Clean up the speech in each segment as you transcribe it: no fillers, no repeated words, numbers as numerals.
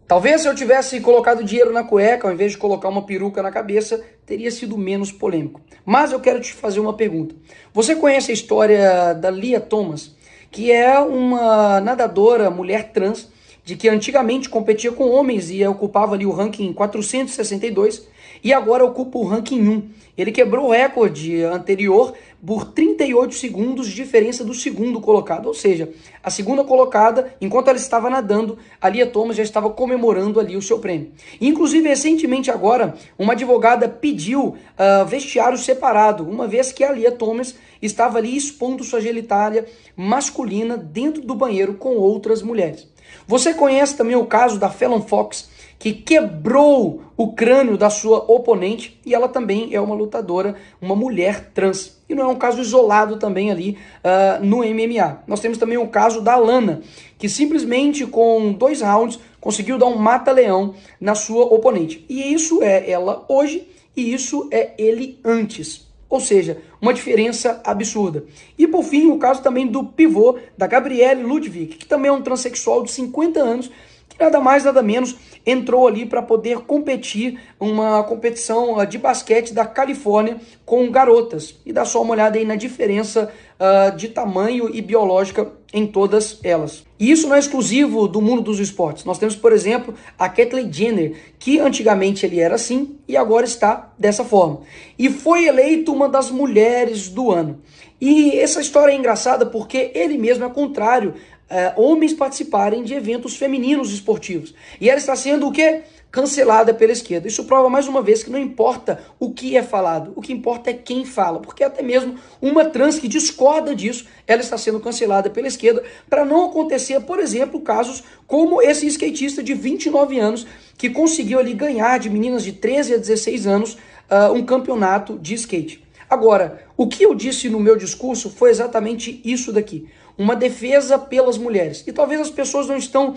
Talvez se eu tivesse colocado dinheiro na cueca, ao invés de colocar uma peruca na cabeça, teria sido menos polêmico. Mas eu quero te fazer uma pergunta. Você conhece a história da Lia Thomas, que é uma nadadora, mulher trans, de que antigamente competia com homens e ocupava ali o ranking 462 e agora ocupa o ranking 1. Ele quebrou o recorde anterior por 38 segundos de diferença do segundo colocado. Ou seja, a segunda colocada, enquanto ela estava nadando, a Lia Thomas já estava comemorando ali o seu prêmio. Inclusive, recentemente agora, uma advogada pediu vestiário separado, uma vez que a Lia Thomas estava ali expondo sua genitália masculina dentro do banheiro com outras mulheres. Você conhece também o caso da Fallon Fox, que quebrou o crânio da sua oponente, e ela também é uma lutadora, uma mulher trans. E não é um caso isolado também ali no MMA. Nós temos também o caso da Lana, que simplesmente com 2 rounds conseguiu dar um mata-leão na sua oponente. E isso é ela hoje e isso é ele antes. Ou seja, uma diferença absurda. E por fim, o caso também do pivô da Gabrielle Ludwig, que também é um transexual de 50 anos, que nada mais, nada menos, entrou ali para poder competir uma competição de basquete da Califórnia com garotas. E dá só uma olhada aí na diferença de tamanho e biológica em todas elas. E isso não é exclusivo do mundo dos esportes. Nós temos, por exemplo, a Caitlyn Jenner, que antigamente ele era assim e agora está dessa forma. E foi eleito uma das mulheres do ano. E essa história é engraçada porque ele mesmo é contrário homens participarem de eventos femininos esportivos. E ela está sendo o quê? Cancelada pela esquerda. Isso prova mais uma vez que não importa o que é falado, o que importa é quem fala, porque até mesmo uma trans que discorda disso, ela está sendo cancelada pela esquerda para não acontecer, por exemplo, casos como esse skatista de 29 anos que conseguiu ali ganhar de meninas de 13 a 16 anos um campeonato de skate. Agora, o que eu disse no meu discurso foi exatamente isso daqui, uma defesa pelas mulheres. E talvez as pessoas não estão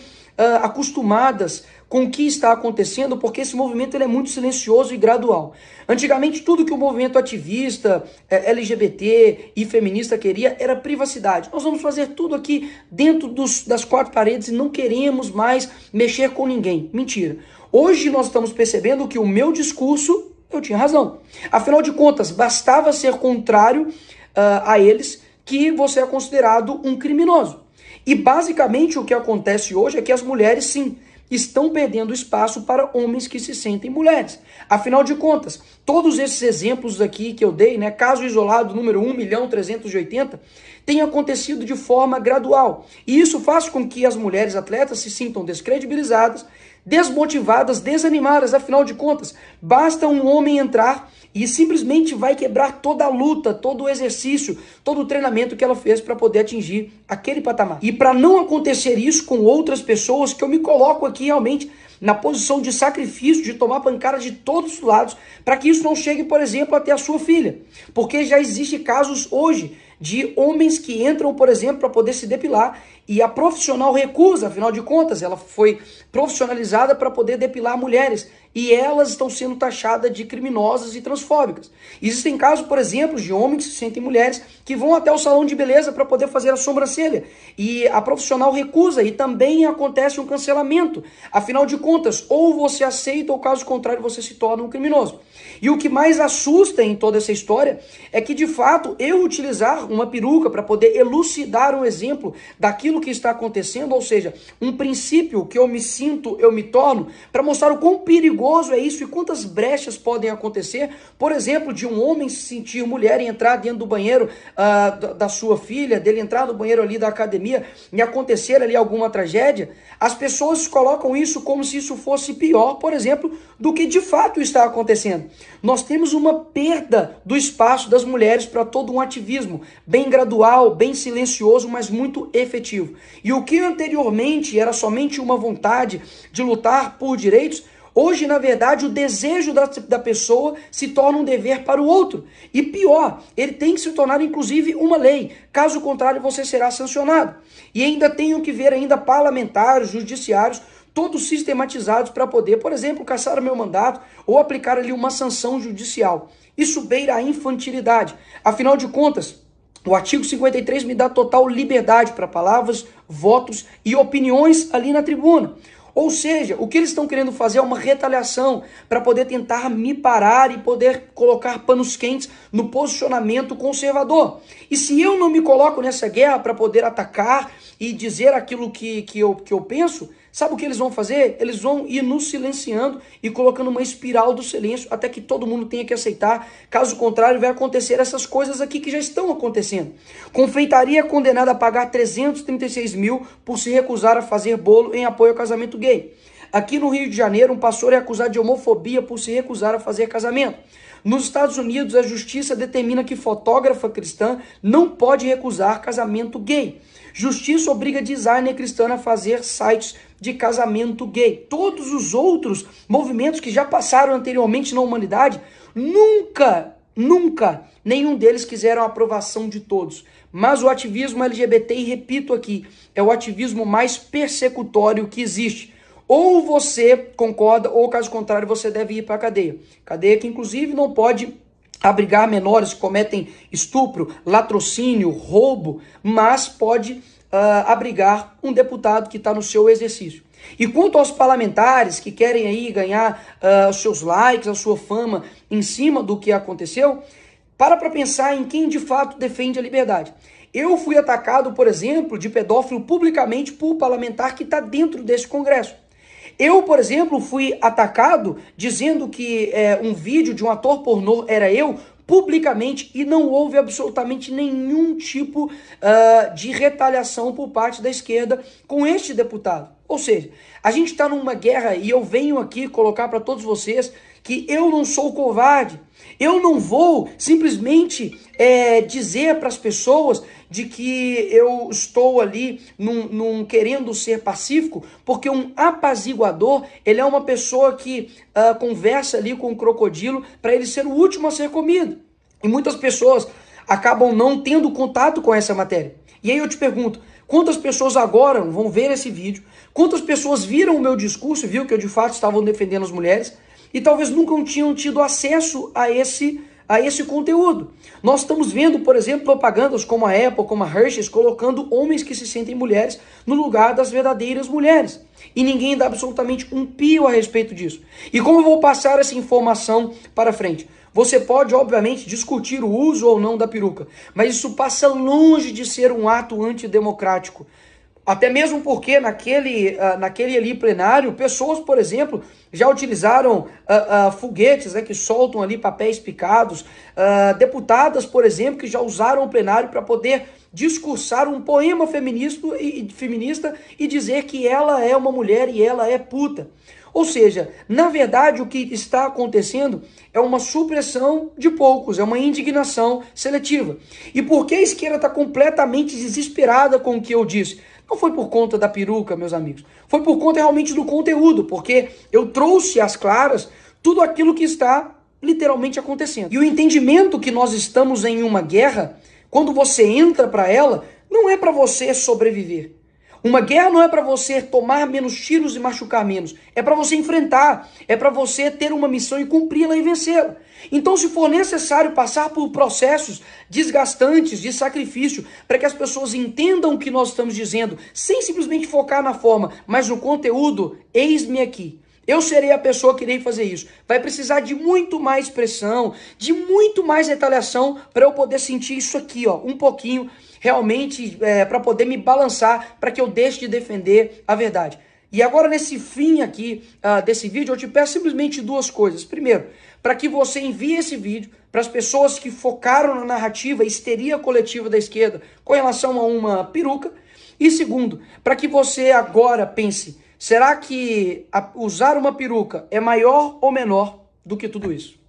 acostumadas com o que está acontecendo, porque esse movimento ele é muito silencioso e gradual. Antigamente, tudo que o movimento ativista, LGBT e feminista queria era privacidade. Nós vamos fazer tudo aqui dentro das 4 paredes e não queremos mais mexer com ninguém. Mentira. Hoje nós estamos percebendo que o meu discurso, eu tinha razão. Afinal de contas, bastava ser contrário a eles que você é considerado um criminoso. E basicamente o que acontece hoje é que as mulheres, sim, estão perdendo espaço para homens que se sentem mulheres. Afinal de contas, todos esses exemplos aqui que eu dei, né, caso isolado número 1.380.000, tem acontecido de forma gradual. E isso faz com que as mulheres atletas se sintam descredibilizadas, desmotivadas, desanimadas. Afinal de contas, basta um homem entrar e simplesmente vai quebrar toda a luta, todo o exercício, todo o treinamento que ela fez para poder atingir aquele patamar. E para não acontecer isso com outras pessoas, que eu me coloco aqui realmente na posição de sacrifício, de tomar pancada de todos os lados, para que isso não chegue, por exemplo, até a sua filha. Porque já existem casos hoje de homens que entram, por exemplo, para poder se depilar e a profissional recusa, afinal de contas, ela foi profissionalizada para poder depilar mulheres e elas estão sendo taxadas de criminosas e transfóbicas. Existem casos, por exemplo, de homens que se sentem mulheres que vão até o salão de beleza para poder fazer a sobrancelha e a profissional recusa e também acontece um cancelamento. Afinal de contas, ou você aceita ou caso contrário você se torna um criminoso. E o que mais assusta em toda essa história é que, de fato, eu utilizar uma peruca para poder elucidar um exemplo daquilo que está acontecendo, ou seja, um princípio que eu me sinto, eu me torno, para mostrar o quão perigoso é isso e quantas brechas podem acontecer, por exemplo, de um homem se sentir mulher e entrar dentro do banheiro da sua filha, dele entrar no banheiro ali da academia e acontecer ali alguma tragédia. As pessoas colocam isso como se isso fosse pior, por exemplo, do que de fato está acontecendo. Nós temos uma perda do espaço das mulheres para todo um ativismo, bem gradual, bem silencioso, mas muito efetivo. E o que anteriormente era somente uma vontade de lutar por direitos, hoje, na verdade, o desejo da pessoa se torna um dever para o outro. E pior, ele tem que se tornar, inclusive, uma lei. Caso contrário, você será sancionado. E ainda tenho que ver ainda parlamentares, judiciários, todos sistematizados para poder, por exemplo, cassar o meu mandato ou aplicar ali uma sanção judicial. Isso beira a infantilidade. Afinal de contas, o artigo 53 me dá total liberdade para palavras, votos e opiniões ali na tribuna. Ou seja, o que eles estão querendo fazer é uma retaliação para poder tentar me parar e poder colocar panos quentes no posicionamento conservador. E se eu não me coloco nessa guerra para poder atacar e dizer aquilo que eu penso, sabe o que eles vão fazer? Eles vão ir nos silenciando e colocando uma espiral do silêncio até que todo mundo tenha que aceitar. Caso contrário, vai acontecer essas coisas aqui que já estão acontecendo. Confeitaria condenada a pagar 336 mil por se recusar a fazer bolo em apoio ao casamento gay. Aqui no Rio de Janeiro, um pastor é acusado de homofobia por se recusar a fazer casamento. Nos Estados Unidos, a justiça determina que fotógrafa cristã não pode recusar casamento gay. Justiça obriga designer cristã a fazer sites de casamento gay. Todos os outros movimentos que já passaram anteriormente na humanidade, nunca nenhum deles quiseram a aprovação de todos. Mas o ativismo LGBT, e repito aqui, é o ativismo mais persecutório que existe. Ou você concorda, ou caso contrário, você deve ir para a cadeia. Cadeia que, inclusive, não pode abrigar menores que cometem estupro, latrocínio, roubo, mas pode abrigar um deputado que está no seu exercício. E quanto aos parlamentares que querem aí ganhar os seus likes, a sua fama em cima do que aconteceu, para pensar em quem de fato defende a liberdade. Eu fui atacado, por exemplo, de pedófilo publicamente por parlamentar que está dentro desse Congresso. Eu, por exemplo, fui atacado dizendo que um vídeo de um ator pornô era eu, publicamente, e não houve absolutamente nenhum tipo de retaliação por parte da esquerda com este deputado. Ou seja, a gente está numa guerra e eu venho aqui colocar para todos vocês que eu não sou covarde. Eu não vou simplesmente dizer para as pessoas de que eu estou ali num querendo ser pacífico, porque um apaziguador, ele é uma pessoa que conversa ali com o crocodilo para ele ser o último a ser comido. E muitas pessoas acabam não tendo contato com essa matéria. E aí eu te pergunto, quantas pessoas agora vão ver esse vídeo? Quantas pessoas viram o meu discurso, viu que eu de fato estava defendendo as mulheres? E talvez nunca tinham tido acesso a esse conteúdo. Nós estamos vendo, por exemplo, propagandas como a Apple, como a Hershey's, colocando homens que se sentem mulheres no lugar das verdadeiras mulheres. E ninguém dá absolutamente um pio a respeito disso. E como eu vou passar essa informação para frente? Você pode, obviamente, discutir o uso ou não da peruca, mas isso passa longe de ser um ato antidemocrático. Até mesmo porque naquele ali plenário, pessoas, por exemplo, já utilizaram foguetes, que soltam ali papéis picados, deputadas, por exemplo, que já usaram o plenário para poder discursar um poema feminista e dizer que ela é uma mulher e ela é puta. Ou seja, na verdade o que está acontecendo é uma supressão de poucos, é uma indignação seletiva. E por que a esquerda está completamente desesperada com o que eu disse? Não foi por conta da peruca, meus amigos. Foi por conta realmente do conteúdo, porque eu trouxe às claras tudo aquilo que está literalmente acontecendo. E o entendimento que nós estamos em uma guerra, quando você entra para ela, não é para você sobreviver. Uma guerra não é para você tomar menos tiros e machucar menos. É para você enfrentar. É para você ter uma missão e cumpri-la e vencê-la. Então, se for necessário passar por processos desgastantes de sacrifício para que as pessoas entendam o que nós estamos dizendo, sem simplesmente focar na forma, mas no conteúdo, eis-me aqui. Eu serei a pessoa que irei fazer isso. Vai precisar de muito mais pressão, de muito mais retaliação para eu poder sentir isso aqui, um pouquinho, realmente, para poder me balançar, para que eu deixe de defender a verdade. E agora, nesse fim aqui desse vídeo, eu te peço simplesmente duas coisas. Primeiro, para que você envie esse vídeo para as pessoas que focaram na narrativa histeria coletiva da esquerda com relação a uma peruca. E segundo, para que você agora pense, será que usar uma peruca é maior ou menor do que tudo isso?